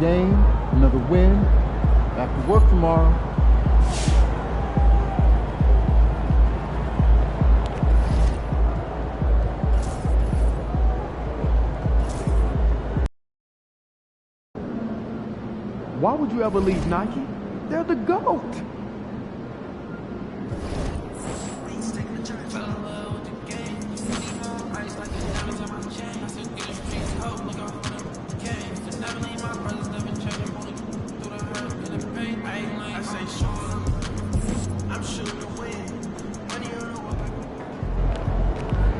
game, another win. Back to work tomorrow. Why would you ever leave Nike? They're the GOAT.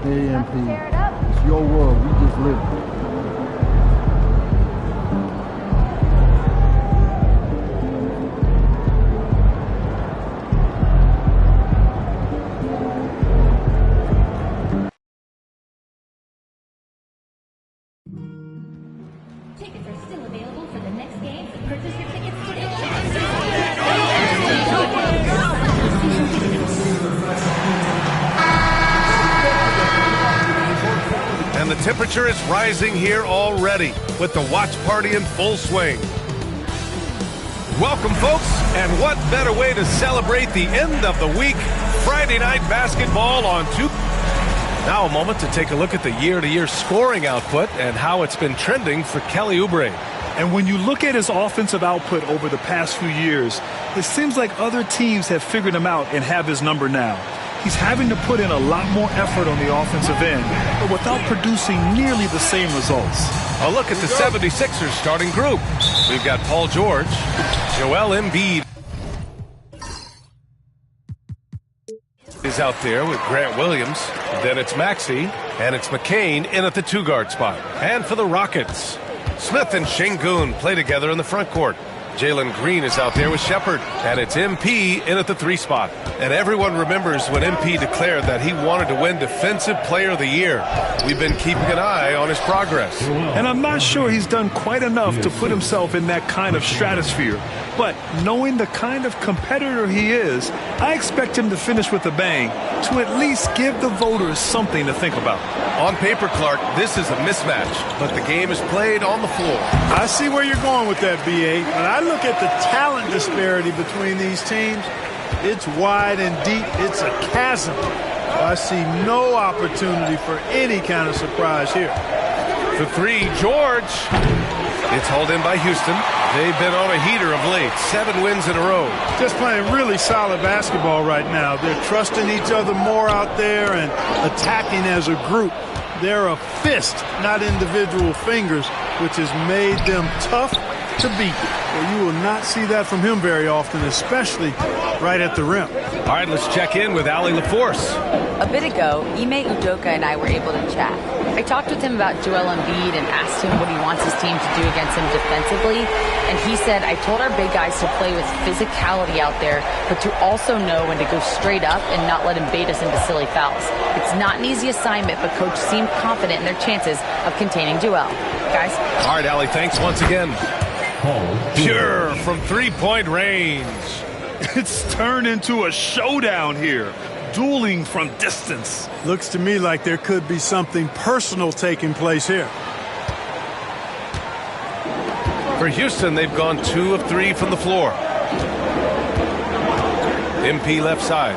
Hey, MP, it's your world. We just live it. Tickets are still available for the next game. Purchase your tickets today. And the temperature is rising here already with the watch party in full swing. Welcome, folks, and what better way to celebrate the end of the week? Friday night basketball on 2. Now a moment to take a look at the year-to-year scoring output and how it's been trending for Kelly Oubre. And when you look at his offensive output over the past few years, it seems like other teams have figured him out and have his number now. He's having to put in a lot more effort on the offensive end, but without producing nearly the same results. A look at the 76ers starting group. We've got Paul George, Joel Embiid is out there with Grant Williams. Then it's Maxey, and it's McCain in at the 2-guard spot. And for the Rockets, Smith and Şengün play together in the front court. Jalen Green is out there with Shepard, and it's MP in at the 3 spot. And everyone remembers when MP declared that he wanted to win Defensive Player of the Year. We've been keeping an eye on his progress. And I'm not sure he's done quite enough to put himself in that kind of stratosphere. But knowing the kind of competitor he is, I expect him to finish with a bang, to at least give the voters something to think about. On paper, Clark, this is a mismatch, but the game is played on the floor. I see where you're going with that, B.A. When I look at the talent disparity between these teams, it's wide and deep. It's a chasm. I see no opportunity for any kind of surprise here. The 3, George. It's hauled in by Houston. They've been on a heater of late. 7 wins in a row. Just playing really solid basketball right now. They're trusting each other more out there and attacking as a group. They're a fist, not individual fingers, which has made them tough to beat. Well, you will not see that from him very often, especially right at the rim. All right, let's check in with Allie LaForce. A bit ago, Ime Udoka and I were able to chat. I talked with him about Joel Embiid and asked him what he wants his team to do against him defensively. And he said, I told our big guys to play with physicality out there, but to also know when to go straight up and not let him bait us into silly fouls. It's not an easy assignment, but coach seemed confident in their chances of containing Joel. Guys? All right, Allie, thanks once again. Pure from 3-point range. It's turned into a showdown here. Dueling from distance. Looks to me like there could be something personal taking place here. For Houston, they've gone 2 of 3 from the floor. MP left side.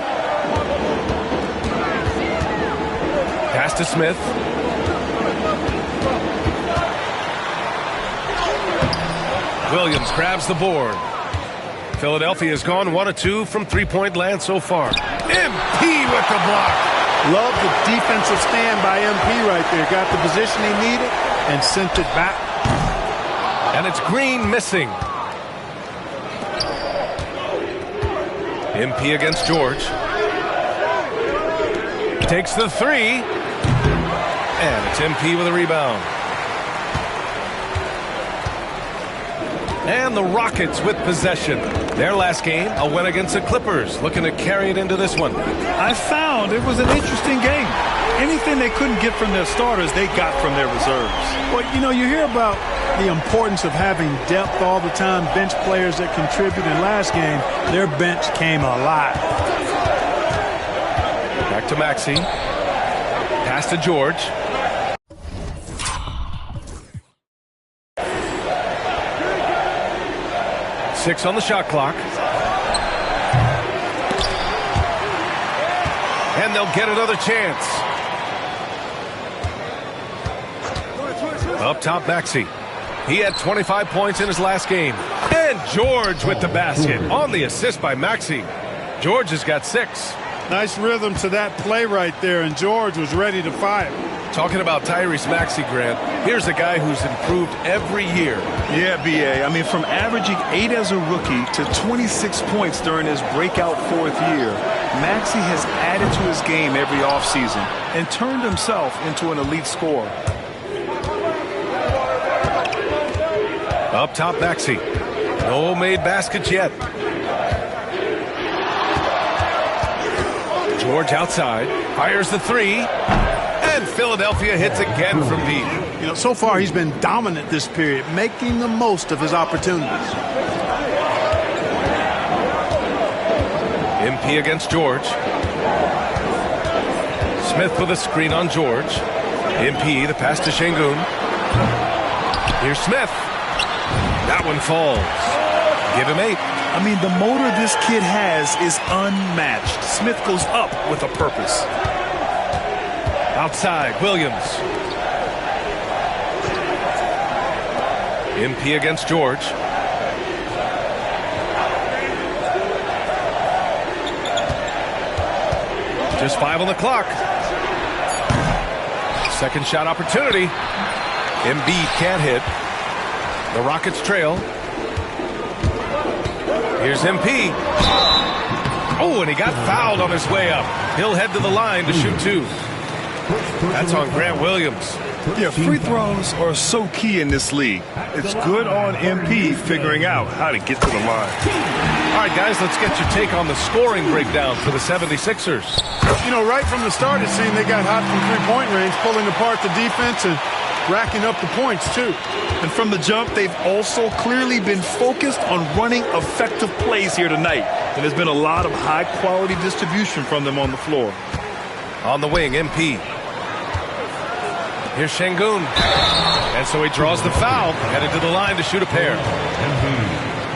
Pass to Smith. Williams grabs the board. Philadelphia has gone 1 of 2 from 3-point land so far. MP with the block. Love the defensive stand by MP right there. Got the position he needed and sent it back. And it's Green missing. MP against George. Takes the 3. And it's MP with a rebound. And the Rockets with possession. Their last game, a win against the Clippers, looking to carry it into this one. I found it was an interesting game. Anything they couldn't get from their starters, they got from their reserves. Well, you know, you hear about the importance of having depth all the time, bench players that contribute. In last game, their bench came alive. Back to Maxey. Pass to George. 6 on the shot clock. And they'll get another chance. Up top, Maxey. He had 25 points in his last game. And George with the basket on the assist by Maxey. George has got 6. Nice rhythm to that play right there, and George was ready to fire. Talking about Tyrese Maxey, Grant, here's a guy who's improved every year. Yeah, B.A. I mean, from averaging 8 as a rookie to 26 points during his breakout 4th year, Maxey has added to his game every offseason and turned himself into an elite scorer. Up top, Maxey. No made baskets yet. George outside, fires the 3, and Philadelphia hits again from deep. You know, so far he's been dominant this period, making the most of his opportunities. MP against George. Smith with a screen on George. MP, the pass to Şengün. Here's Smith. That one falls. Give him 8. I mean, the motor this kid has is unmatched. Smith goes up with a purpose. Outside, Williams. MP against George. Just 5 on the clock. Second shot opportunity. Embiid can't hit. The Rockets trail. Here's MP. Oh, and he got fouled on his way up. He'll head to the line to shoot 2. That's on Grant Williams. Yeah, free throws are so key in this league. It's good on MP figuring out how to get to the line. All right, guys, let's get your take on the scoring breakdown for the 76ers. You know, right from the start, it seemed they got hot from three-point range, pulling apart the defense and racking up the points, too. And from the jump, they've also clearly been focused on running effective plays here tonight. And there's been a lot of high-quality distribution from them on the floor. On the wing, MP. Here's Şengün. And so he draws the foul, headed to the line to shoot a pair.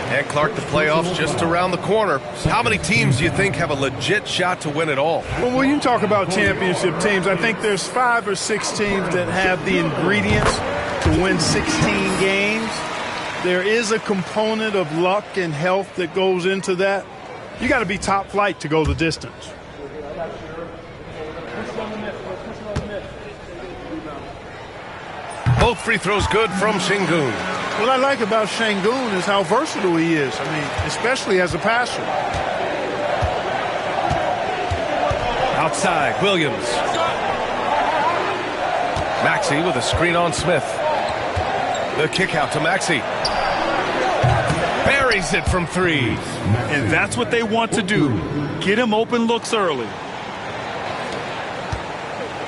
And Clark, the playoffs just around the corner. How many teams do you think have a legit shot to win it all? Well, when you talk about championship teams, I think there's 5 or 6 teams that have the ingredients to win 16 games. There is a component of luck and health that goes into that. You got to be top flight to go the distance. Both free throws good from Şengün. What I like about Şengün is how versatile he is. I mean, especially as a passer. Outside, Williams. Maxey with a screen on Smith. The kick out to Maxey. Buries it from 3. And that's what they want to do. Get him open looks early.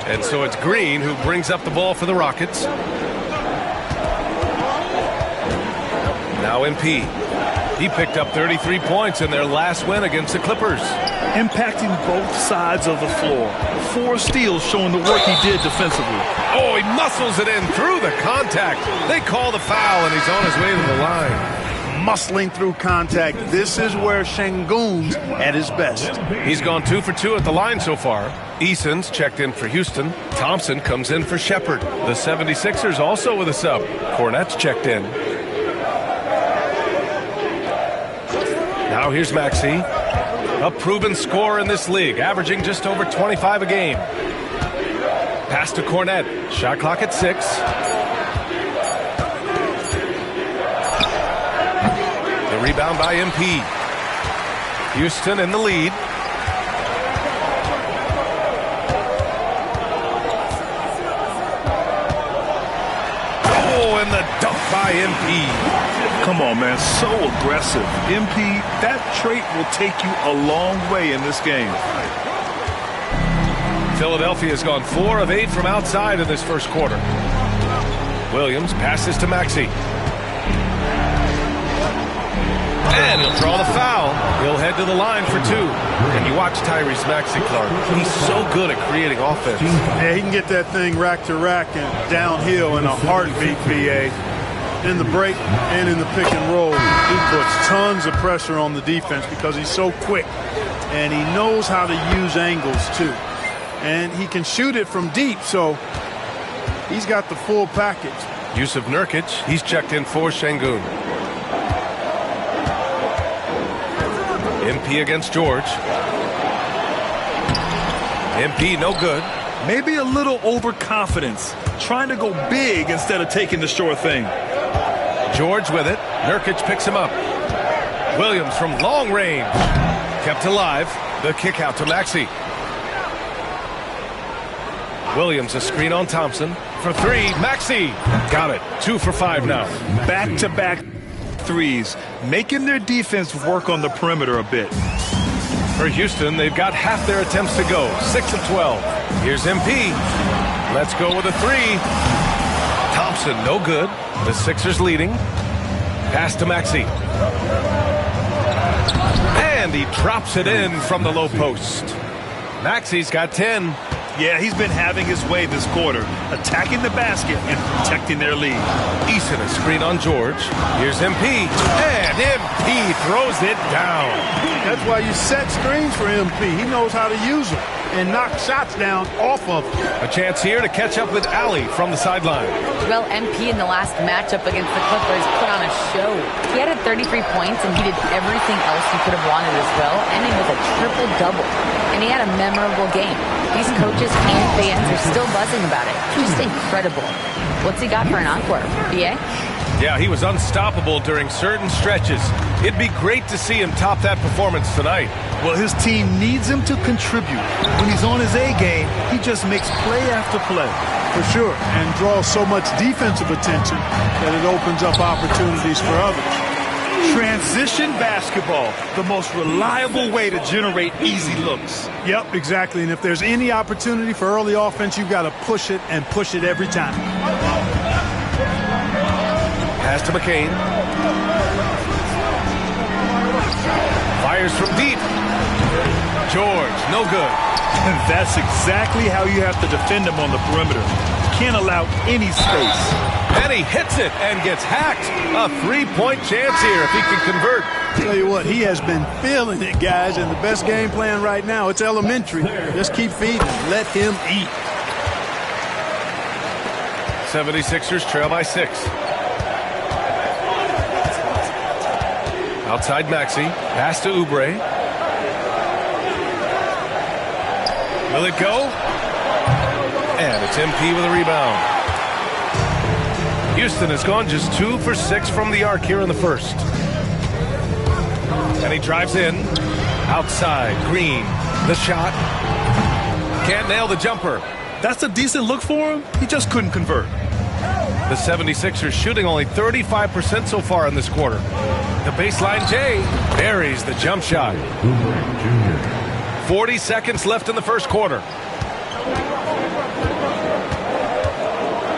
And so it's Green who brings up the ball for the Rockets. Now MP. He picked up 33 points in their last win against the Clippers. Impacting both sides of the floor. 4 steals showing the work he did defensively. Oh, he muscles it in through the contact. They call the foul, and he's on his way to the line. Muscling through contact. This is where Şengün's at his best. He's gone 2 for 2 at the line so far. Eason's checked in for Houston. Thompson comes in for Shepherd. The 76ers also with a sub. Cornette's checked in. Now here's Maxey. A proven scorer in this league, averaging just over 25 a game. Pass to Cornette. Shot clock at 6. The rebound by MP. Houston in the lead. Oh, and the dunk by MP. Come on, man. So aggressive. MP, that trait will take you a long way in this game. Philadelphia has gone 4 of 8 from outside in this first quarter. Williams passes to Maxey. And he'll draw the foul. He'll head to the line for 2. And you watch Tyrese Maxey, Clark. He's so good at creating offense. Yeah, he can get that thing rack to rack and downhill in a heartbeat, VA. in the break and in the pick and roll. He puts tons of pressure on the defense because he's so quick, and he knows how to use angles too. And he can shoot it from deep, so he's got the full package. Yusuf Nurkic, he's checked in for Şengün. MP against George. MP no good. Maybe a little overconfidence, trying to go big instead of taking the sure thing. George with it. Nurkic picks him up. Williams from long range. Kept alive. The kick out to Maxey. Williams a screen on Thompson. For three, Maxey. Got it. 2 for 5 now. Back-to-back threes, making their defense work on the perimeter a bit. For Houston, they've got half their attempts to go. 6 of 12. Here's MP. Let's go with a 3. Thompson, no good. The Sixers leading. Pass to Maxey. And he drops it in from the low post. Maxey's got 10. Yeah, he's been having his way this quarter, attacking the basket and protecting their lead. Eason a screen on George. Here's MP. And MP throws it down. That's why you set screens for MP. He knows how to use them and knock shots down off of them. A chance here to catch up with Ali from the sideline. Well, MP in the last matchup against the Clippers put on a show. He had 33 points, and he did everything else he could have wanted as well, ending with a triple-double. And he had a memorable game. These coaches and fans are still buzzing about it. Just incredible. What's he got for an encore? BA? Yeah, he was unstoppable during certain stretches. It'd be great to see him top that performance tonight. Well, his team needs him to contribute. When he's on his A game, he just makes play after play. For sure, and draws so much defensive attention that it opens up opportunities for others. Transition basketball, the most reliable way to generate easy looks. Yep, exactly. And if there's any opportunity for early offense, you've got to push it and push it every time. Pass to McCain. Fires from deep. George, no good. And that's exactly how you have to defend him on the perimeter. Can't allow any space. And he hits it and gets hacked. A 3-point chance here if he can convert. Tell you what, he has been feeling it, guys, and the best game plan right now, it's elementary. Just keep feeding him. Let him eat. 76ers trail by 6. Outside Maxey. Pass to Oubre. Will it go? And it's MP with a rebound. Houston has gone just 2 for 6 from the arc here in the first. And he drives in. Outside, Green. The shot. Can't nail the jumper. That's a decent look for him. He just couldn't convert. The 76ers shooting only 35% so far in this quarter. The baseline J buries the jump shot. 40 seconds left in the first quarter.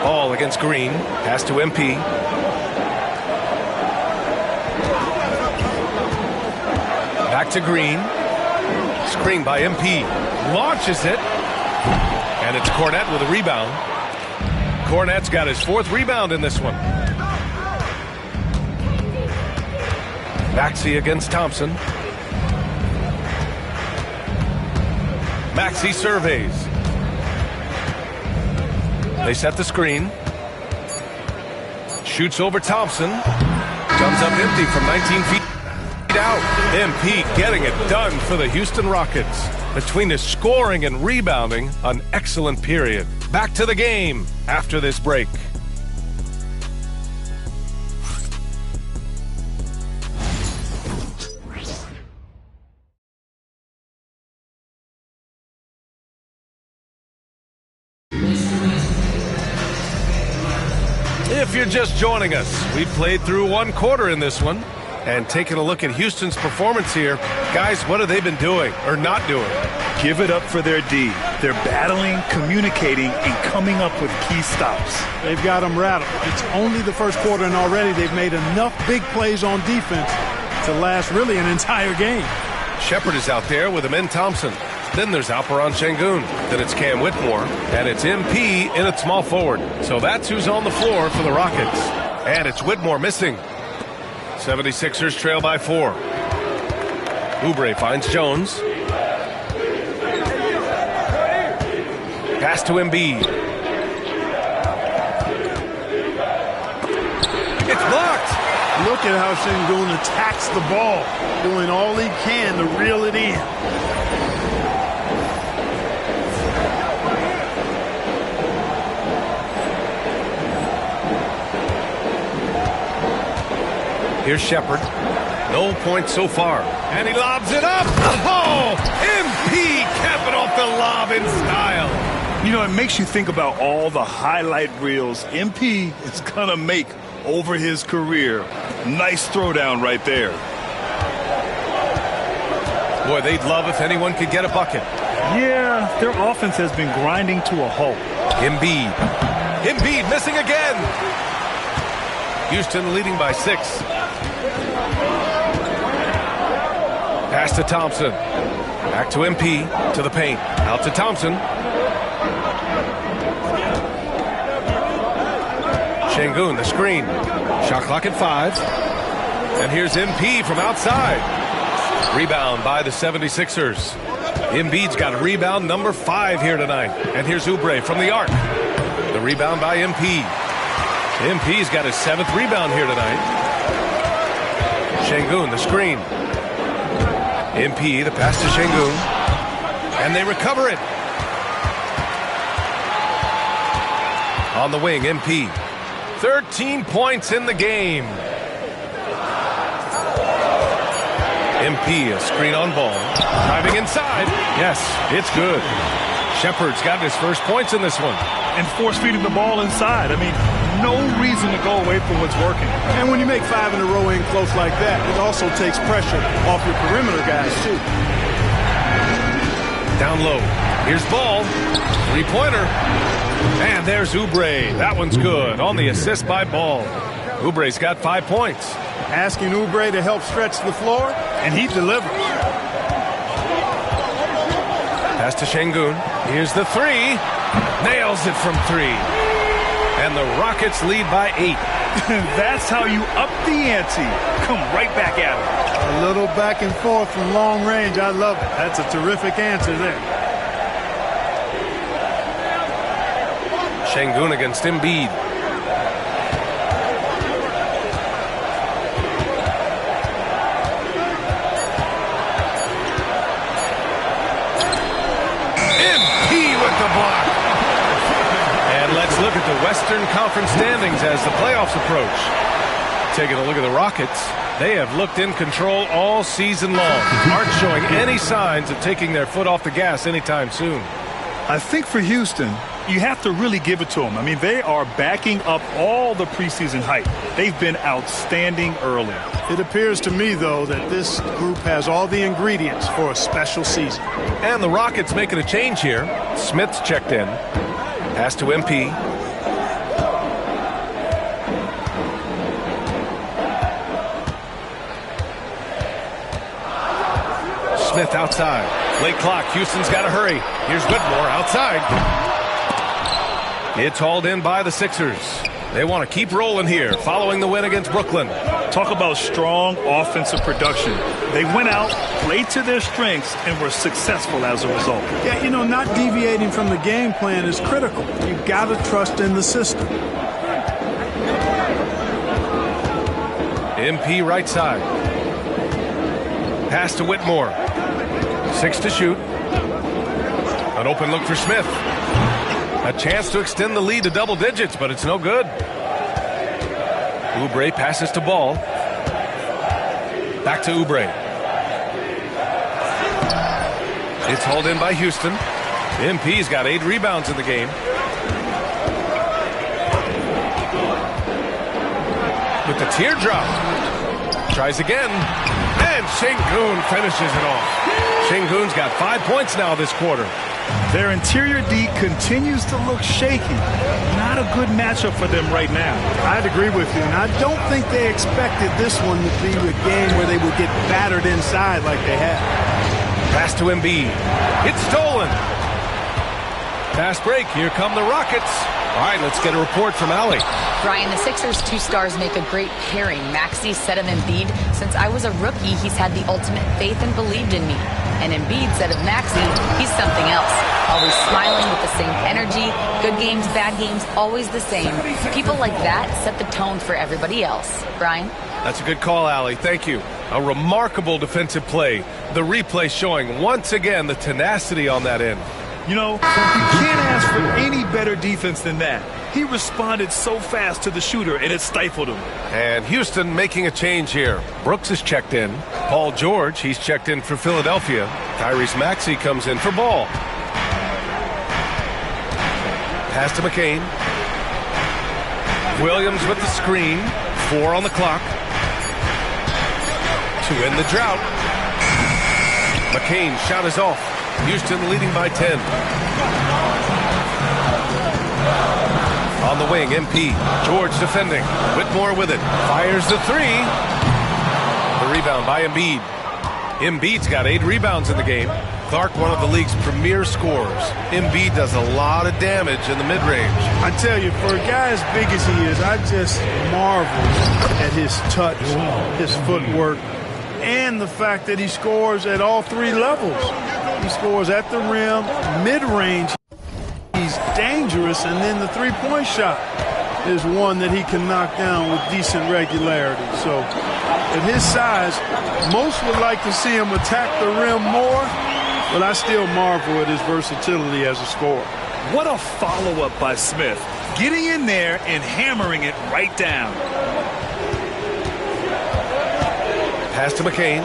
Ball against Green. Pass to MP. Back to Green. Screen by MP. Launches it. And it's Cornette with a rebound. Cornette's got his 4th rebound in this one. Maxey against Thompson. Maxey surveys. They set the screen. Shoots over Thompson. Comes up empty from 19 feet out. MP getting it done for the Houston Rockets. Between his scoring and rebounding, an excellent period. Back to the game after this break. If you're just joining us, we've played through 1 quarter in this one. And taking a look at Houston's performance here, guys, what have they been doing or not doing? Give it up for their D. They're battling, communicating, and coming up with key stops. They've got them rattled. It's only the first quarter, and already they've made enough big plays on defense to last really an entire game. Shepard is out there with Amen Thompson. Then there's Alperen Şengün. Then it's Cam Whitmore. And it's MP in at small forward. So that's who's on the floor for the Rockets. And it's Whitmore missing. 76ers trail by 4. Oubre finds Jones. Pass to Embiid. It's blocked. Look at how Şengün attacks the ball, doing all he can to reel it in. Here's Shepherd. No points so far. And he lobs it up. Oh! MP capping off the lob in style. You know, it makes you think about all the highlight reels MP is going to make over his career. Nice throwdown right there. Boy, they'd love if anyone could get a bucket. Yeah, their offense has been grinding to a halt. Embiid. Embiid missing again. Houston leading by 6. Pass to Thompson. Back to MP. To the paint. Out to Thompson. Şengün, the screen. Shot clock at 5. And here's MP from outside. Rebound by the 76ers. Embiid's got a rebound number 5 here tonight. And here's Oubre from the arc. The rebound by MP. MP's got his 7th rebound here tonight. Şengün, the screen. MP, the pass to Şengün. And they recover it. On the wing, MP. 13 points in the game. MP, a screen on ball. Driving inside. Yes, it's good. Shepherd's got his first points in this one. And force-feeding the ball inside. I mean, no reason to go away from what's working. And when you make 5 in a row in close like that, it also takes pressure off your perimeter guys, too. Down low. Here's Ball. Three-pointer. And there's Oubre. That one's good on the assist by Ball. Oubre's got 5 points. Asking Oubre to help stretch the floor, and he delivers. Pass to Şengün. Here's the 3. Nails it from 3. And the Rockets lead by 8. That's how you up the ante. Come right back at it. A little back and forth from long range. I love it. That's a terrific answer there. Şengün against Embiid. MP with the block. And let's look at the Western Conference standings as the playoffs approach. Taking a look at the Rockets. They have looked in control all season long. Aren't showing any signs of taking their foot off the gas anytime soon. I think for Houston, you have to really give it to them. I mean, they are backing up all the preseason hype. They've been outstanding early. It appears to me, though, that this group has all the ingredients for a special season. And the Rockets making a change here. Smith's checked in. Pass to MP. Smith outside. Late clock. Houston's got to hurry. Here's Whitmore outside. It's hauled in by the Sixers. They want to keep rolling here following the win against Brooklyn. Talk about strong offensive production. They went out, played to their strengths, and were successful as a result. Yeah, you know, not deviating from the game plan is critical. You've got to trust in the system. MP right side. Pass to Whitmore. 6 to shoot. An open look for Smith. A chance to extend the lead to double digits, but it's no good. Oubre passes to Ball. Back to Oubre. It's hauled in by Houston. MP's got 8 rebounds in the game. With the teardrop. Tries again. And Şengün finishes it off. Şengün's got 5 points now this quarter. Their interior D continues to look shaky. Not a good matchup for them right now. I'd agree with you, and I don't think they expected this one to be a game where they would get battered inside like they have. Pass to Embiid. It's stolen. Fast break. Here come the Rockets. All right, let's get a report from Allie. Brian, the Sixers' two stars make a great pairing. Maxey said of Embiid, "Since I was a rookie, he's had the ultimate faith and believed in me." And Embiid said of Maxey, "He's something else. Always smiling with the same energy. Good games, bad games, always the same. People like that set the tone for everybody else." Brian? That's a good call, Allie. Thank you. A remarkable defensive play. The replay showing once again the tenacity on that end. You know, you can't ask for any better defense than that. He responded so fast to the shooter, and it stifled him. And Houston making a change here. Brooks is checked in. Paul George, he's checked in for Philadelphia. Tyrese Maxey comes in for Ball. Pass to McCain. Williams with the screen. 4 on the clock. To end the drought. McCain shot is off. Houston leading by 10. On the wing, MP. George defending. Whitmore with it. Fires the 3. The rebound by Embiid. Embiid's got 8 rebounds in the game. Clark, one of the league's premier scorers. Embiid does a lot of damage in the mid-range. I tell you, for a guy as big as he is, I just marvel at his touch, his footwork, and the fact that he scores at all 3 levels. He scores at the rim, mid-range. He's dangerous, and then the three-point shot is one that he can knock down with decent regularity. So at his size, most would like to see him attack the rim more, but I still marvel at his versatility as a scorer. What a follow-up by Smith. Getting in there and hammering it right down. Pass to McCain.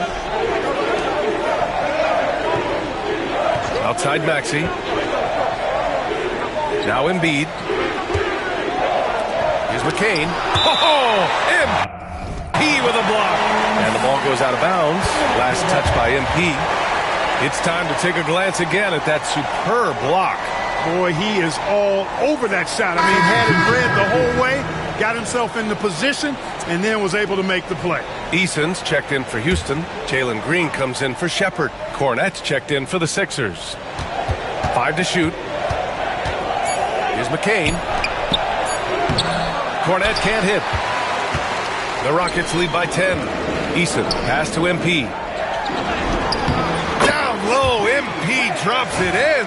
Outside Maxey. Now Embiid. Here's McCain. Oh, MP with a block. And the ball goes out of bounds. Last touch by MP. It's time to take a glance again at that superb block. Boy, he is all over that shot. I mean, had it read the whole way, got himself into position, and then was able to make the play. Eason's checked in for Houston. Jalen Green comes in for Shepherd. Cornette's checked in for the Sixers. 5 to shoot. Here's McCain. Cornette can't hit. The Rockets lead by 10. Eason, pass to MP. Down low, MP drops it in.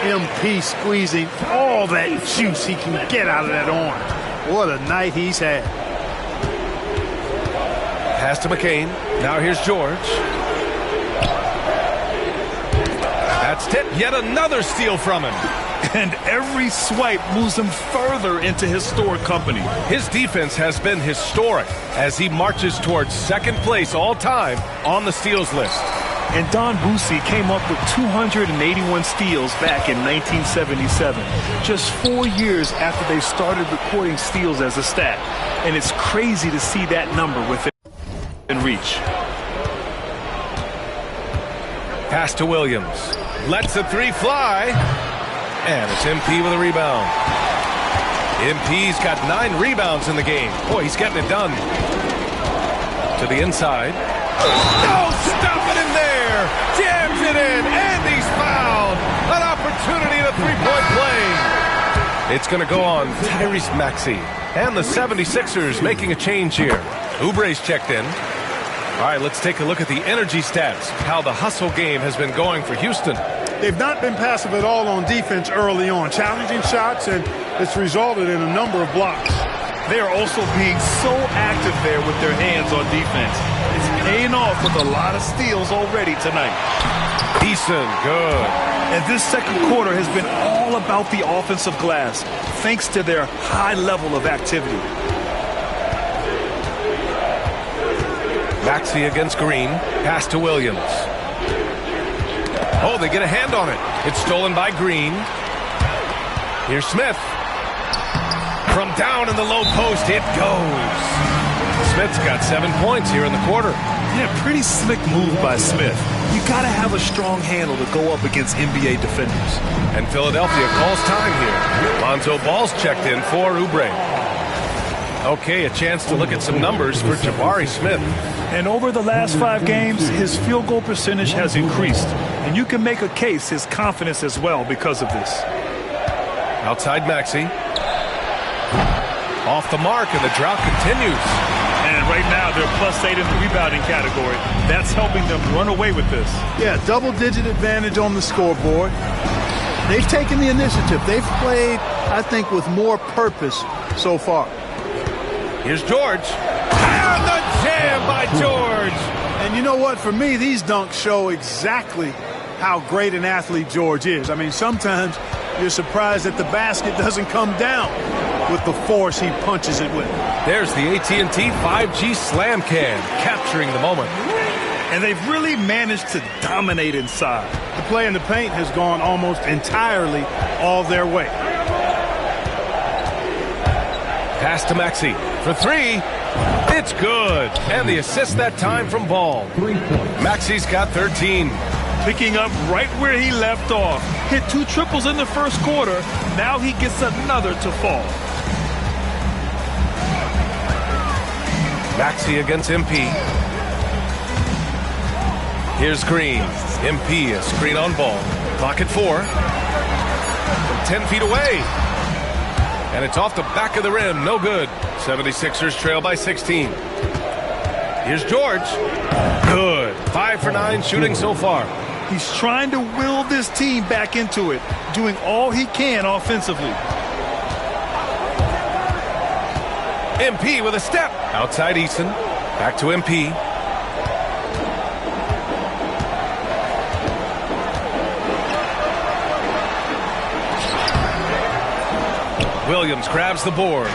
MP squeezing all that juice he can get out of that orange. What a night he's had. Pass to McCain. Now here's George. That's it. Yet another steal from him. And every swipe moves him further into historic company. His defense has been historic as he marches towards second place all time on the steals list. And Don Boosie came up with 281 steals back in 1977, just 4 years after they started recording steals as a stat. And it's crazy to see that number within reach. Pass to Williams. Lets the 3 fly. And it's MP with a rebound. MP's got 9 rebounds in the game. Boy, he's getting it done. To the inside. Oh, stop it in there. Jams it in, and he's fouled. An opportunity to 3-point play. It's going to go on Tyrese Maxey. And the 76ers making a change here. Oubre's checked in. All right, let's take a look at the energy stats, how the hustle game has been going for Houston. They've not been passive at all on defense early on, challenging shots, and it's resulted in a number of blocks. They are also being so active there with their hands on defense. It's paying off with a lot of steals already tonight. Decent, good. And this second quarter has been all about the offensive glass, thanks to their high level of activity. Maxey against Green. Pass to Williams. Oh, they get a hand on it. It's stolen by Green. Here's Smith. From down in the low post, it goes. Smith's got 7 points here in the quarter. Yeah, pretty slick move by Smith. You got to have a strong handle to go up against NBA defenders. And Philadelphia calls time here. Lonzo Ball's checked in for Oubre. Okay, a chance to look at some numbers for Jabari Smith. And over the last 5 games, his field goal percentage has increased. And you can make a case his confidence as well because of this. Outside Maxey. off the mark, and the drought continues. And right now, they're +8 in the rebounding category. That's helping them run away with this. Yeah, double-digit advantage on the scoreboard. They've taken the initiative. They've played, I think, with more purpose so far. Here's George. And the jam by George. And you know what? For me, these dunks show exactly how great an athlete George is. I mean, sometimes you're surprised that the basket doesn't come down with the force he punches it with. There's the AT&T 5G Slam Cam, capturing the moment. And they've really managed to dominate inside. The play in the paint has gone almost entirely all their way. Pass to Maxey for three. It's good. And the assist that time from Ball. Maxey's got 13. Picking up right where he left off. Hit 2 triples in the first quarter. Now he gets another to fall. Maxey against MP. Here's Green. MP, a screen on Ball. Clock at 4. From 10 feet away. And it's off the back of the rim. No good. 76ers trail by 16. Here's George. Good. 5 for 9 shooting so far. He's trying to will this team back into it, doing all he can offensively. MP with a step. Outside Eason. Back to MP. Williams grabs the board.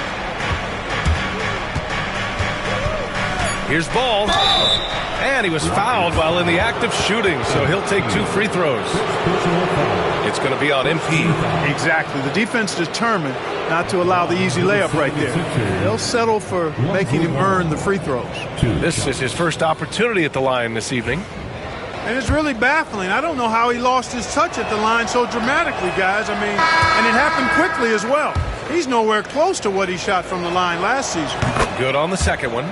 Here's Ball. And he was fouled while in the act of shooting, so he'll take 2 free throws. It's going to be on MP. Exactly. The defense determined not to allow the easy layup right there. They'll settle for making him earn the free throws. This is his first opportunity at the line this evening. And it's really baffling. I don't know how he lost his touch at the line so dramatically, guys. I mean, and it happened quickly as well. He's nowhere close to what he shot from the line last season. Good on the second one.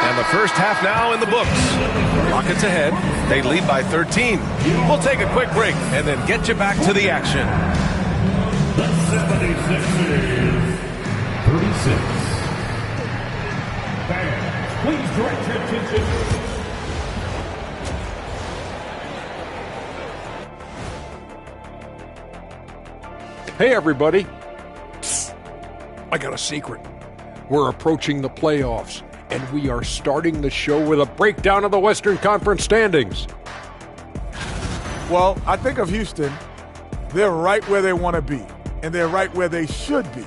And the first half now in the books. Rockets ahead. They lead by 13. We'll take a quick break and then get you back to the action. The 76ers, 36. Fans, please direct your attention. Hey, everybody. Psst. I got a secret. We're approaching the playoffs, and we are starting the show with a breakdown of the Western Conference standings. Well, I think of Houston. They're right where they want to be, and they're right where they should be.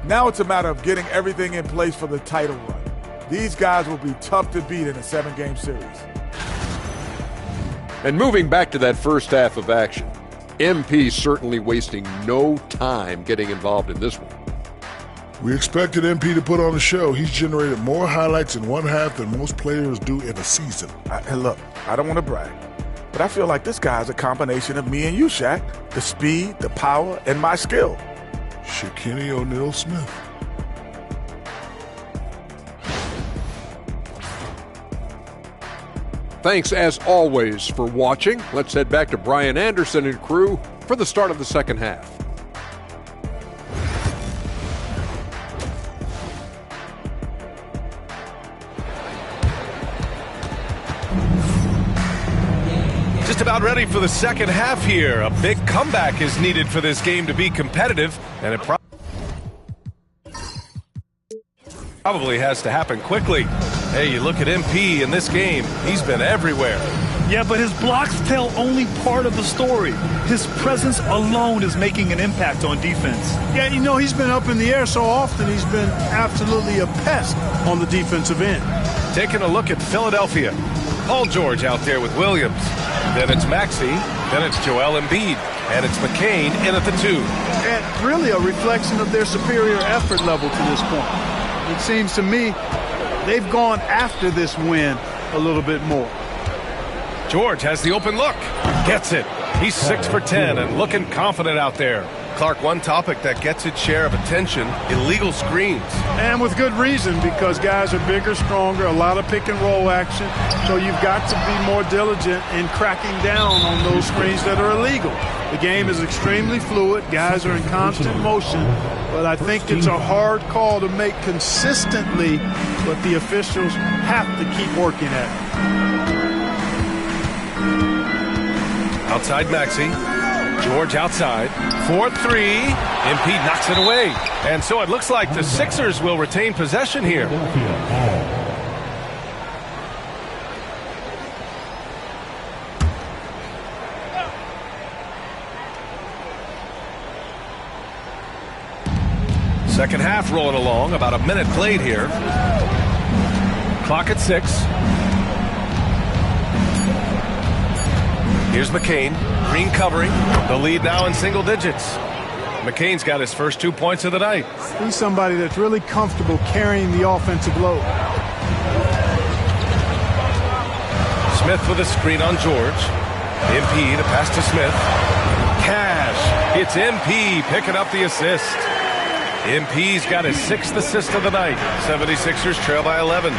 Now it's a matter of getting everything in place for the title run. These guys will be tough to beat in a 7-game series. And moving back to that first half of action, MP certainly wasting no time getting involved in this one. We expected MP to put on a show. He's generated more highlights in one half than most players do in a season. And look, I don't want to brag, but I feel like this guy's a combination of me and you, Shaq. The speed, the power, and my skill. Shaquille O'Neal Smith. Thanks, as always, for watching. Let's head back to Brian Anderson and crew for the start of the second half. Just about ready for the second half here. A big comeback is needed for this game to be competitive, and it probably has to happen quickly. Hey, you look at MP in this game. He's been everywhere. Yeah, but his blocks tell only part of the story. His presence alone is making an impact on defense. Yeah, you know, he's been up in the air so often, he's been absolutely a pest on the defensive end. Taking a look at Philadelphia. Paul George out there with Williams. Then it's Maxey. Then it's Joel Embiid. And it's McCain in at the 2. And really a reflection of their superior effort level to this point. It seems to me they've gone after this win a little bit more. George has the open look. Gets it. He's 6 for 10 and looking confident out there. Clark, one topic that gets its share of attention, illegal screens. And with good reason, because guys are bigger, stronger, a lot of pick and roll action. So you've got to be more diligent in cracking down on those screens that are illegal. The game is extremely fluid. Guys are in constant motion. But I think it's a hard call to make consistently, but the officials have to keep working at it. Outside Maxey. George outside. 4-3. MP knocks it away. And so it looks like the Sixers will retain possession here. Second half rolling along. About a minute played here. Clock at 6. Here's McCain. Green covering. The lead now in single digits. McCain's got his first 2 points of the night. He's somebody that's really comfortable carrying the offensive load. Smith with a screen on George. MP to pass to Smith. Cash. It's MP picking up the assist. MP's got his 6th assist of the night. 76ers trail by 11.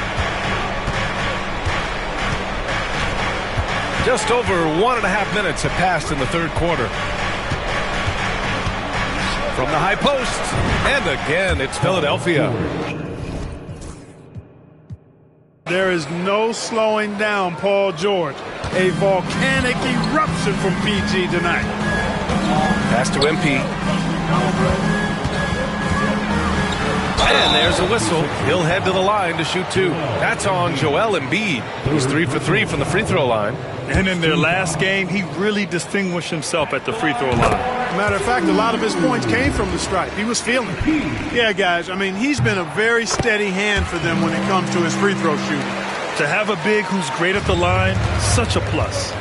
Just over 1.5 minutes have passed in the third quarter. From the high post, and again, it's Philadelphia. There is no slowing down Paul George. A volcanic eruption from PG tonight. Pass to MP. And there's a whistle. He'll head to the line to shoot 2. That's on Joel Embiid. He's 3 for 3 from the free throw line. And in their last game, he really distinguished himself at the free throw line. Matter of fact, a lot of his points came from the stripe. He was feeling it. Yeah, guys, I mean, he's been a very steady hand for them when it comes to his free throw shooting. To have a big who's great at the line, such a plus.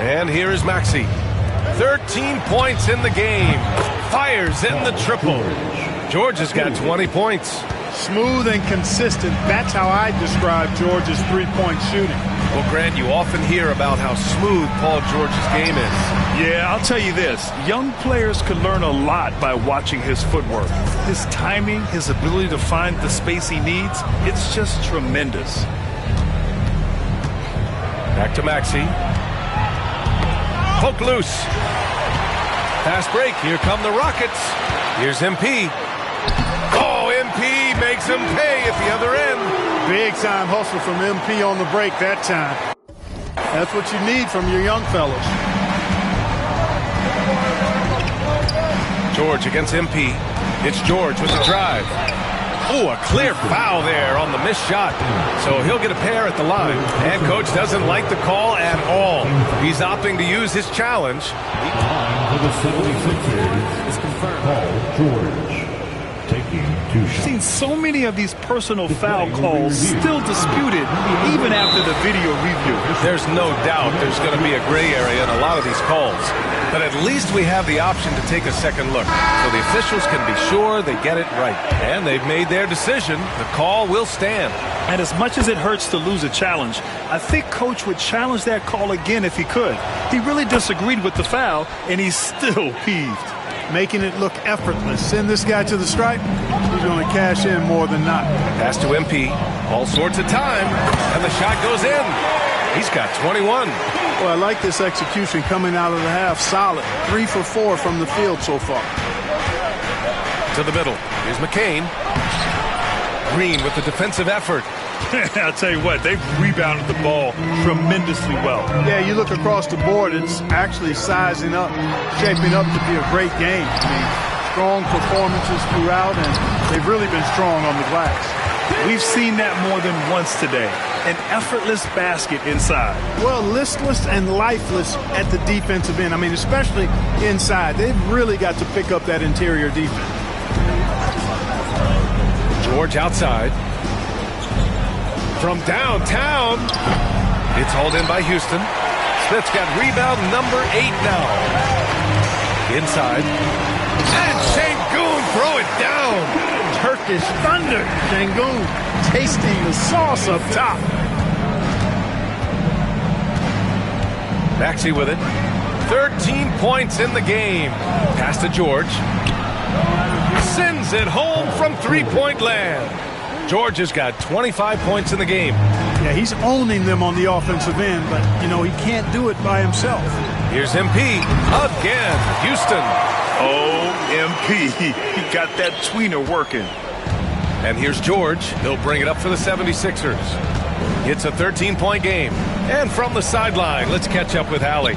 And here is Maxey. 13 points in the game. Fires in the triple. George has got 20 points. Smooth and consistent. That's how I describe George's three-point shooting. Well, Grant, you often hear about how smooth Paul George's game is. Yeah, I'll tell you this. Young players could learn a lot by watching his footwork. His timing, his ability to find the space he needs, it's just tremendous. Back to Maxey. Poke loose. Fast break. Here come the Rockets. Here's MP. Oh, MP makes him pay at the other end. Big time hustle from MP on the break that time. That's what you need from your young fellas. George against MP. It's George with the drive. Oh, a clear foul there on the missed shot. So he'll get a pair at the line. And coach doesn't like the call at all. He's opting to use his challenge. For the 76ers is confirmed. Paul George taking 2 shots. I've seen so many of these personal foul calls still disputed even after the video review. There's no doubt there's going to be a gray area in a lot of these calls. But at least we have the option to take a second look, so the officials can be sure they get it right. And they've made their decision. The call will stand. And as much as it hurts to lose a challenge, I think Coach would challenge that call again if he could. He really disagreed with the foul, and he's still peeved. Making it look effortless. Send this guy to the stripe. He's going to cash in more than not. Pass to MP. All sorts of time. And the shot goes in. He's got 21. Well, I like this execution coming out of the half. Solid. 3 for 4 from the field so far. To the middle. Here's McCain. Green with the defensive effort. I'll tell you what, they've rebounded the ball tremendously well. Yeah, you look across the board, it's actually sizing up, shaping up to be a great game. I mean, strong performances throughout, and they've really been strong on the glass. We've seen that more than once today. An effortless basket inside. Well, listless and lifeless at the defensive end. I mean, especially inside. They've really got to pick up that interior defense. George outside. From downtown, it's hauled in by Houston. Smith's got rebound number 8 now. Inside. And Şengün throw it down. Turkish thunder. Şengün tasting the sauce up top. Maxey with it. 13 points in the game. Pass to George. Sends it home from three-point land. George has got 25 points in the game. Yeah, he's owning them on the offensive end, but, you know, he can't do it by himself. Here's MP again. Houston. MP. He got that tweener working. And here's George. He'll bring it up for the 76ers. It's a 13-point game. And from the sideline, let's catch up with Allie.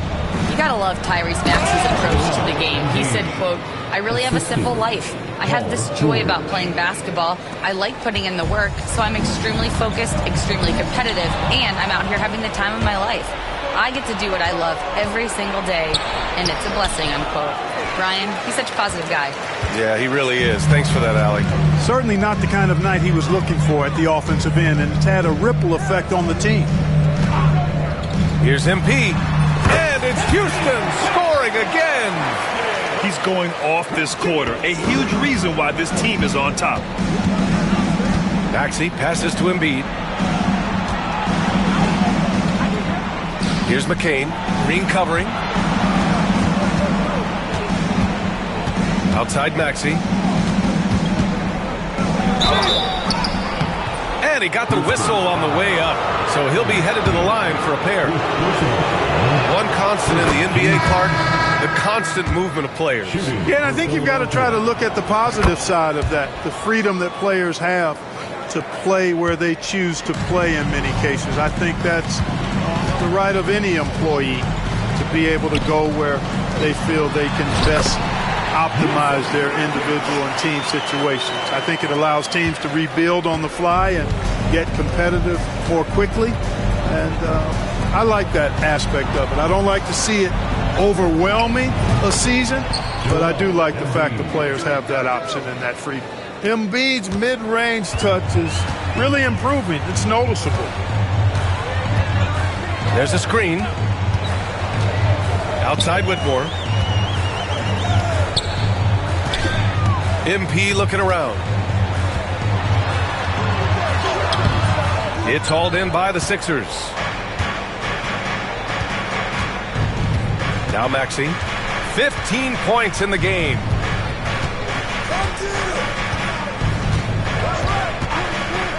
You gotta love Tyrese Maxey's approach to the game. He said, quote, "I really have a simple life. I have this joy about playing basketball. I like putting in the work, so I'm extremely focused, extremely competitive, and I'm out here having the time of my life. I get to do what I love every single day, and it's a blessing," unquote. Brian, he's such a positive guy. Yeah, he really is. Thanks for that, Allie. Certainly not the kind of night he was looking for at the offensive end, and it's had a ripple effect on the team. Here's MP, and it's Houston scoring again. He's going off this quarter, a huge reason why this team is on top. Maxey passes to Embiid. Here's McCain, Green covering. Outside Maxey. And he got the whistle on the way up, so he'll be headed to the line for a pair. One constant in the NBA, Clark, the constant movement of players. Yeah, and I think you've got to try to look at the positive side of that, the freedom that players have to play where they choose to play in many cases. I think that's the right of any employee to be able to go where they feel they can best optimize their individual and team situations. I think it allows teams to rebuild on the fly and get competitive more quickly, and I like that aspect of it. I don't like to see it overwhelming a season, but I do like the fact that players have that option and that freedom. Embiid's mid-range touch is really improving. It's noticeable. There's a screen. Outside Whitmore. MP looking around. It's hauled in by the Sixers. Now Maxey. 15 points in the game.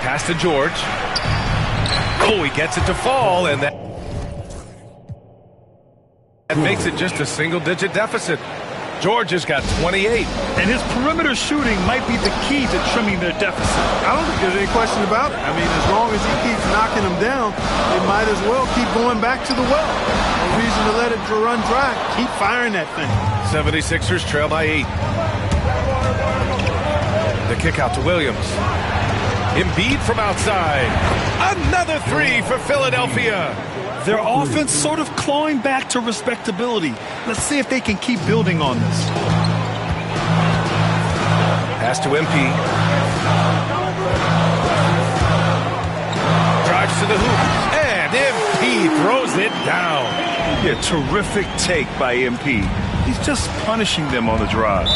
Pass to George. Oh, he gets it to fall, and that makes it just a single-digit deficit. George has got 28. And his perimeter shooting might be the key to trimming their deficit. I don't think there's any question about it. I mean, as long as he keeps knocking them down, they might as well keep going back to the well. No reason to let it run dry. Keep firing that thing. 76ers trail by 8. The kick out to Williams. Embiid from outside. Another three for Philadelphia. Their offense sort of clawing back to respectability. Let's see if they can keep building on this. Pass to MP. Drives to the hoop. And MP throws it down. Yeah, terrific take by MP. He's just punishing them on the drive.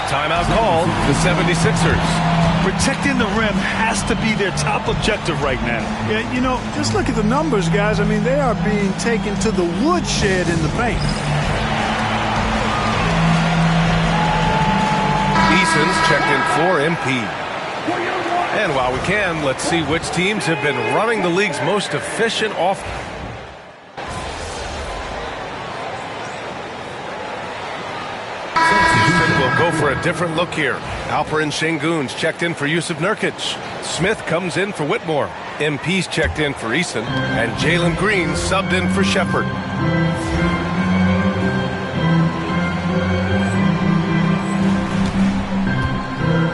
Timeout called. The 76ers. Protecting the rim has to be their top objective right now. Yeah, you know, just look at the numbers, guys. I mean, they are being taken to the woodshed in the paint. Eason's checked in for MP. And while we can, let's see which teams have been running the league's most efficient offense. We'll go for a different look here. Alperen Sengun's checked in for Jusuf Nurkic. Smith comes in for Whitmore. MP's checked in for Eason. And Jalen Green subbed in for Shepard.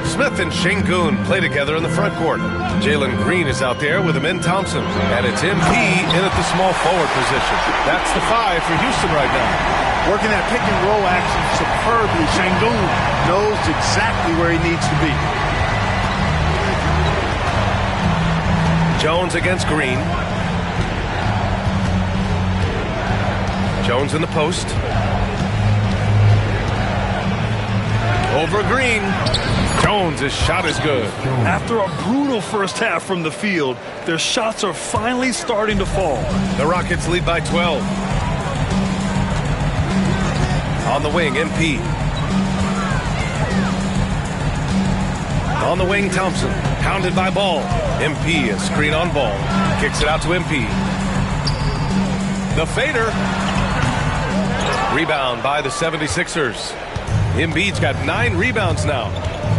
Smith and Sengun play together in the front court. Jalen Green is out there with Amin Thompson. And it's MP in at the small forward position. That's the 5 for Houston right now. Working that pick and roll action superbly. Sengun knows exactly where he needs to be. Jones against Green. Jones in the post. Over Green. Jones' shot is good. After a brutal first half from the field, their shots are finally starting to fall. The Rockets lead by 12. the wing, MP. On the wing, Thompson. Pounded by Ball. MP, a screen on Ball. Kicks it out to MP. The fader. Rebound by the 76ers. Embiid's got 9 rebounds now.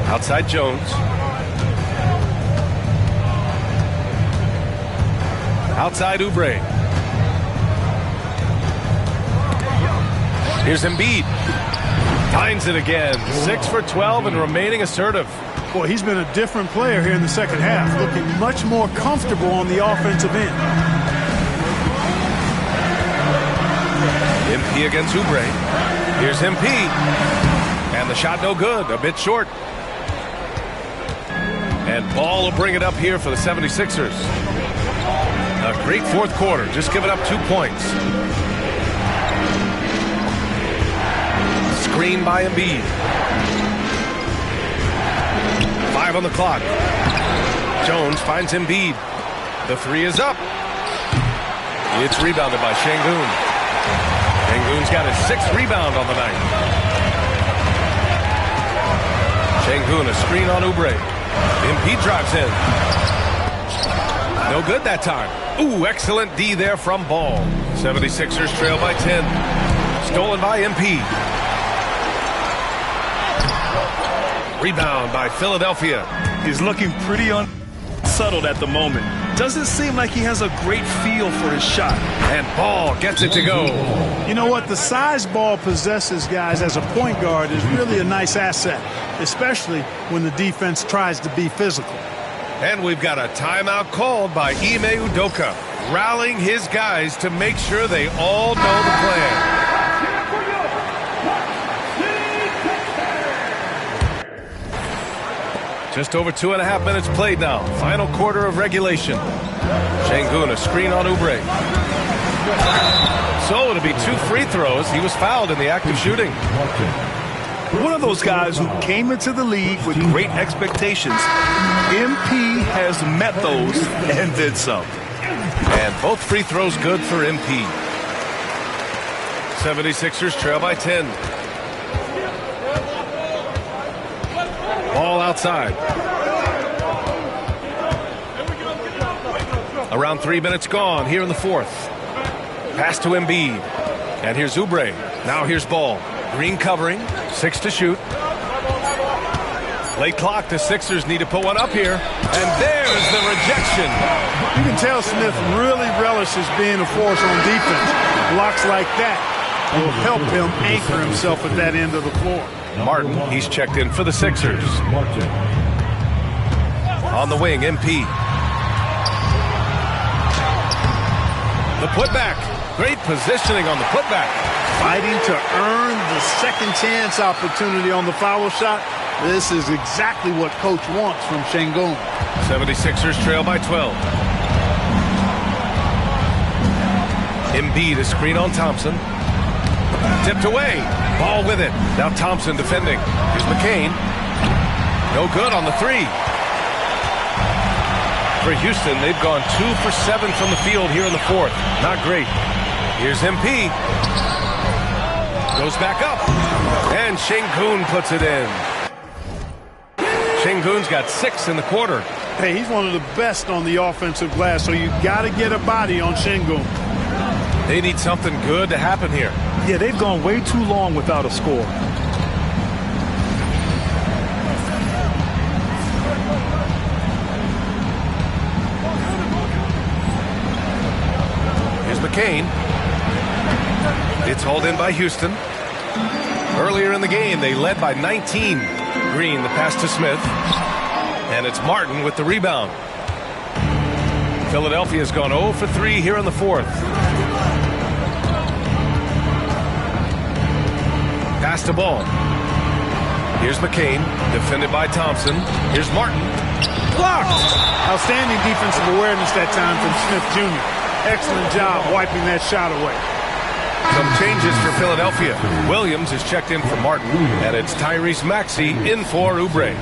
Outside Jones. Outside Oubre. Here's Embiid. Finds it again. 6 for 12 and remaining assertive. Boy, he's been a different player here in the second half, looking much more comfortable on the offensive end. MP against Oubre. Here's MP. And the shot no good. A bit short. And Ball will bring it up here for the 76ers. A great fourth quarter. Just giving up 2 points. Screen by Embiid. 5 on the clock. Jones finds Embiid. The 3 is up. It's rebounded by Şengün. Şengün's got his 6th rebound on the night. Şengün, a screen on Oubre. Embiid drives in. No good that time. Ooh, excellent D there from Ball. 76ers trail by 10. Stolen by MP. Rebound by Philadelphia. He's looking pretty unsettled at the moment. Doesn't seem like he has a great feel for his shot. And Ball gets it to go. You know what? The size Ball possesses, guys, as a point guard is really a nice asset, especially when the defense tries to be physical. And we've got a timeout called by Ime Udoka, rallying his guys to make sure they all know the plan. Just over 2.5 minutes played now. Final quarter of regulation. Şengün, a screen on Oubre. So it'll be 2 free throws. He was fouled in the act of shooting. One of those guys who came into the league with great expectations. MP has met those and did some. And both free throws good for MP. 76ers trail by 10. Ball outside. Around 3 minutes gone here in the fourth. Pass to Embiid. And here's Oubre. Now here's Ball. Green covering. 6 to shoot. Late clock. The Sixers need to put one up here. And there's the rejection. You can tell Smith really relishes being a force on defense. Blocks like that will help him anchor himself at that end of the floor. Martin, he's checked in for the Sixers. On the wing, MP. The putback. Great positioning on the putback. Fighting to earn the second chance opportunity on the foul shot. This is exactly what coach wants from Şengün. 76ers trail by 12. Embiid, a screen on Thompson. Tipped away. Ball with it. Now Thompson defending. Here's McCain. No good on the 3. For Houston, they've gone 2 for 7 from the field here in the fourth. Not great. Here's MP. Goes back up. And Şengün puts it in. Şengün's got 6 in the quarter. Hey, he's one of the best on the offensive glass, so you got to get a body on Şengün. They need something good to happen here. Yeah, they've gone way too long without a score. Here's McCain. It's hauled in by Houston. Earlier in the game, they led by 19. Green, the pass to Smith. And it's Martin with the rebound. Philadelphia's gone 0 for 3 here in the fourth. Pass to Ball. Here's McCain, defended by Thompson. Here's Martin. Blocked! Outstanding defensive awareness that time from Smith Jr. Excellent job wiping that shot away. Some changes for Philadelphia. Williams is checked in for Martin, and it's Tyrese Maxey in for Oubre.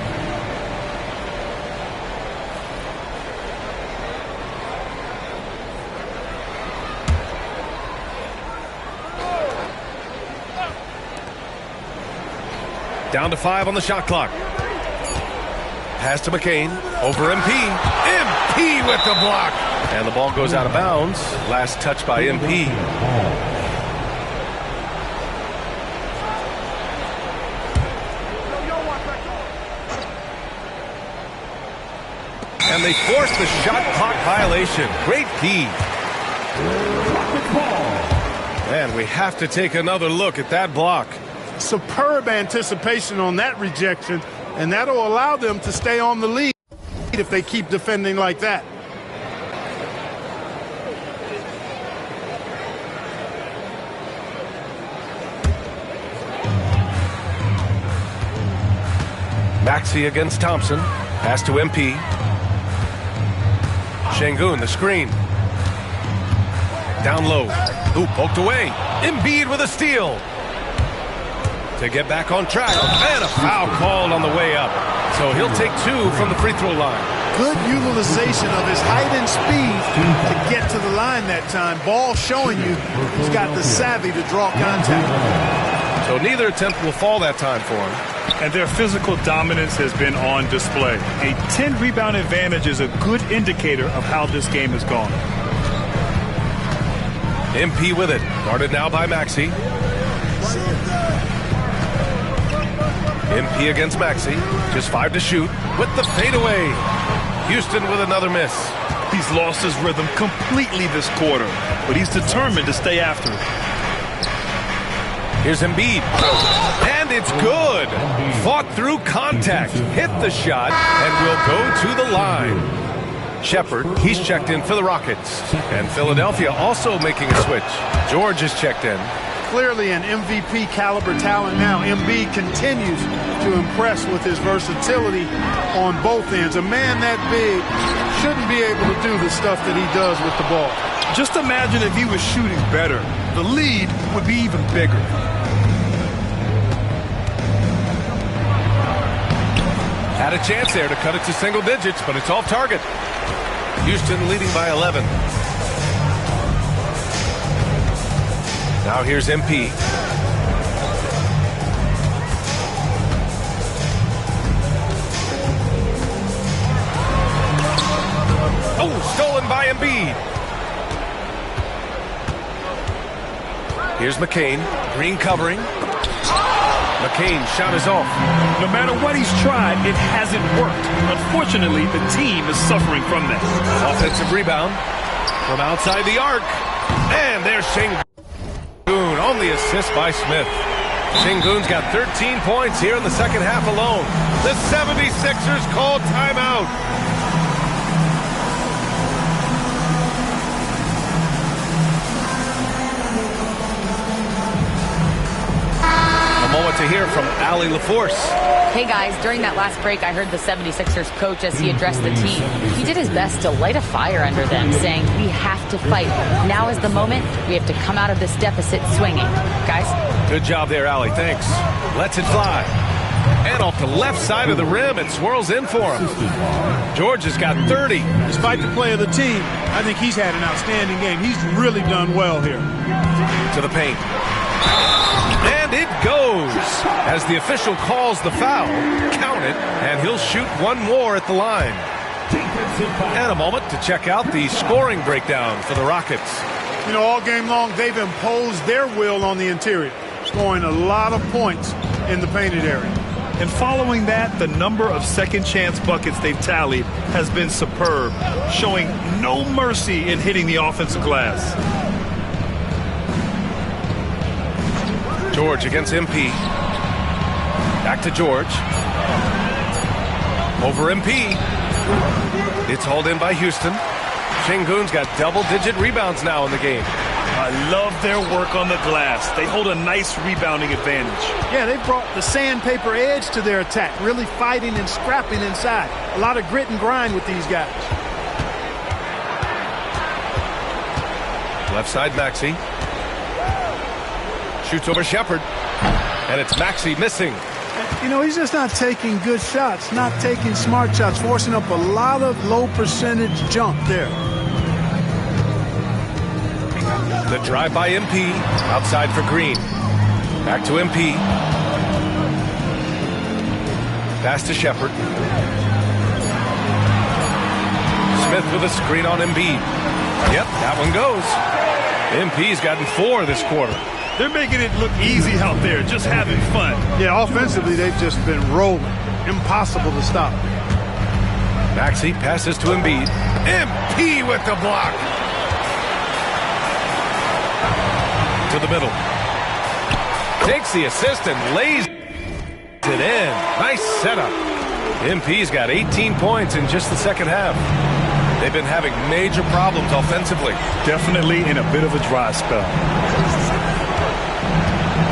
Down to 5 on the shot clock. Pass to McCain. Over MP. MP with the block. And the ball goes out of bounds. Last touch by MP. And they force the shot clock violation. Great D. And we have to take another look at that block. Superb anticipation on that rejection, and that'll allow them to stay on the lead if they keep defending like that. Maxey against Thompson. Pass to MP. Şengün, the screen. Down low. Ooh, poked away. Embiid with a steal. To get back on track. And a foul called on the way up. So he'll take 2 from the free throw line. Good utilization of his height and speed to get to the line that time. Ball showing you he's got the savvy to draw contact. So neither attempt will fall that time for him. And their physical dominance has been on display. A 10-rebound advantage is a good indicator of how this game has gone. MP with it. Guarded now by Maxey. MP against Maxey. Just 5 to shoot. With the fadeaway. Houston with another miss. He's lost his rhythm completely this quarter, but he's determined to stay after it. Here's Embiid. And it's good. Fought through contact. Hit the shot and will go to the line. Shepherd, he's checked in for the Rockets. And Philadelphia also making a switch. George is checked in. Clearly an MVP caliber talent now. Embiid continues to impress with his versatility on both ends. A man that big shouldn't be able to do the stuff that he does with the ball. Just imagine if he was shooting better. The lead would be even bigger. Had a chance there to cut it to single digits, but it's off target. Houston leading by 11. Now here's MP. Oh, stolen by Embiid. Here's McCain. Green covering. McCain's shot is off. No matter what he's tried, it hasn't worked. Unfortunately, the team is suffering from that. Offensive rebound from outside the arc. And there's Şengün on the assist by Smith. Şengün's got 13 points here in the second half alone. The 76ers call timeout. Moment to hear from Allie LaForce. Hey guys, during that last break, I heard the 76ers coach as he addressed the team. He did his best to light a fire under them, saying, we have to fight. Now is the moment. We have to come out of this deficit swinging. Guys? Good job there, Allie. Thanks. Lets it fly. And off the left side of the rim, it swirls in for him. George has got 30. Despite the play of the team, I think he's had an outstanding game. He's really done well here. To the paint. And it goes as the official calls the foul. Count it, and he'll shoot one more at the line. And a moment to check out the scoring breakdown for the Rockets. You know, all game long, they've imposed their will on the interior, scoring a lot of points in the painted area. And following that, the number of second chance buckets they've tallied has been superb, showing no mercy in hitting the offensive glass. George against MP. Back to George. Over MP. It's hauled in by Houston. Şengün's got double-digit rebounds now in the game. I love their work on the glass. They hold a nice rebounding advantage. Yeah, they brought the sandpaper edge to their attack, really fighting and scrapping inside. A lot of grit and grind with these guys. Left side, Maxey. Shoots over Shepherd. And it's Maxey missing. You know, he's just not taking good shots, not taking smart shots, forcing up a lot of low percentage jump there. The drive by MP. Outside for Green. Back to MP. Pass to Shepard. Smith with a screen on Embiid. Yep, that one goes. MP's gotten 4 this quarter. They're making it look easy out there, just having fun. Yeah, offensively, they've just been rolling. Impossible to stop. Maxey passes to Embiid. MP with the block. To the middle. Takes the assist and lays it in. Nice setup. MP's got 18 points in just the second half. They've been having major problems offensively. Definitely in a bit of a dry spell.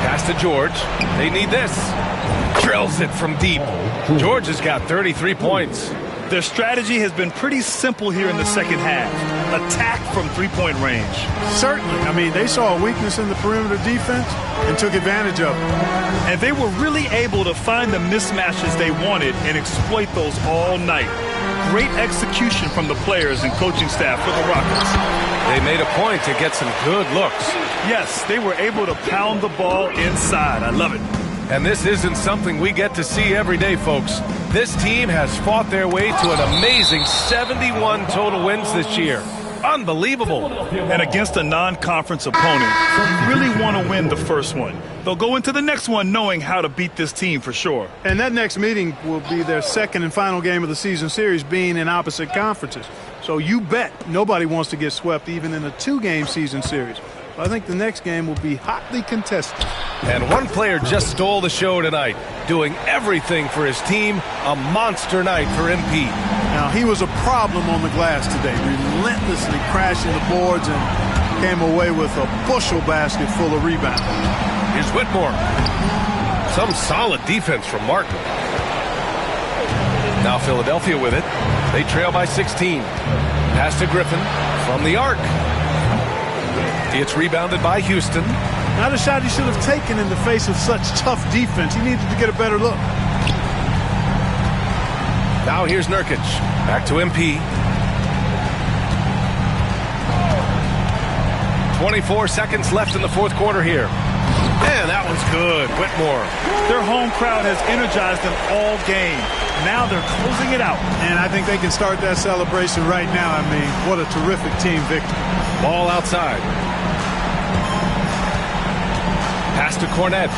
Pass to George. They need this. Drills it from deep. George has got 33 points. Their strategy has been pretty simple here in the second half. Attack from three-point range. Certainly. I mean, they saw a weakness in the perimeter defense and took advantage of it. And they were really able to find the mismatches they wanted and exploit those all night. Great execution from the players and coaching staff for the Rockets. They made a point to get some good looks. Yes, they were able to pound the ball inside. I love it. And this isn't something we get to see every day, folks. This team has fought their way to an amazing 71 total wins this year. Unbelievable. And against a non-conference opponent, you really want to win the first one. They'll go into the next one knowing how to beat this team for sure. And that next meeting will be their second and final game of the season series, being in opposite conferences. So you bet nobody wants to get swept even in a 2-game season series. I think the next game will be hotly contested. And one player just stole the show tonight, doing everything for his team. A monster night for MP. Now, he was a problem on the glass today, relentlessly crashing the boards and came away with a bushel basket full of rebounds. Here's Whitmore. Some solid defense from Martin. Now Philadelphia with it. They trail by 16. Pass to Griffin from the arc. It's rebounded by Houston. Not a shot he should have taken in the face of such tough defense. He needed to get a better look. Now here's Nurkic. Back to MP. 24 seconds left in the fourth quarter here. Man, that one's good. Whitmore. Their home crowd has energized them all game. Now they're closing it out. And I think they can start that celebration right now. I mean, what a terrific team victory. Ball outside. Pass to Cornette.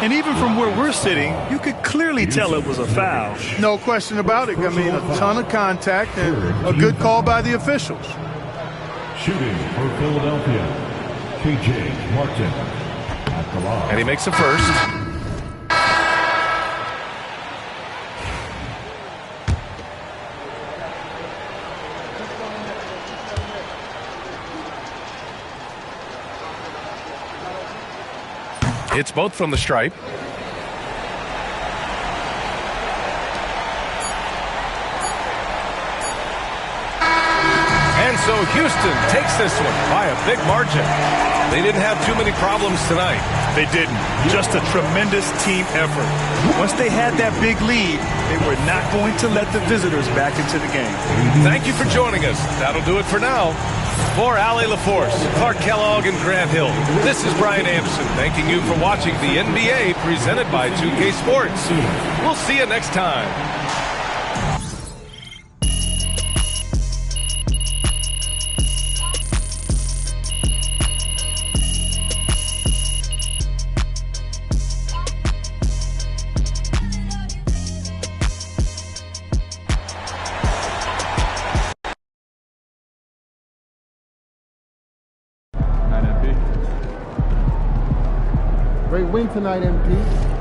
And even from where we're sitting, you could clearly tell it was a foul. No question about it. I mean, a ton of contact and a good call by the officials. Shooting for Philadelphia, KJ Martin at the line. And he makes the first. It's both from the stripe. And so Houston takes this one by a big margin. They didn't have too many problems tonight. They didn't. Just a tremendous team effort. Once they had that big lead, they were not going to let the visitors back into the game. Thank you for joining us. That'll do it for now. For Allie LaForce, Clark Kellogg, and Grant Hill, this is Brian Anderson thanking you for watching the NBA presented by 2K Sports. We'll see you next time. Great win tonight, MP.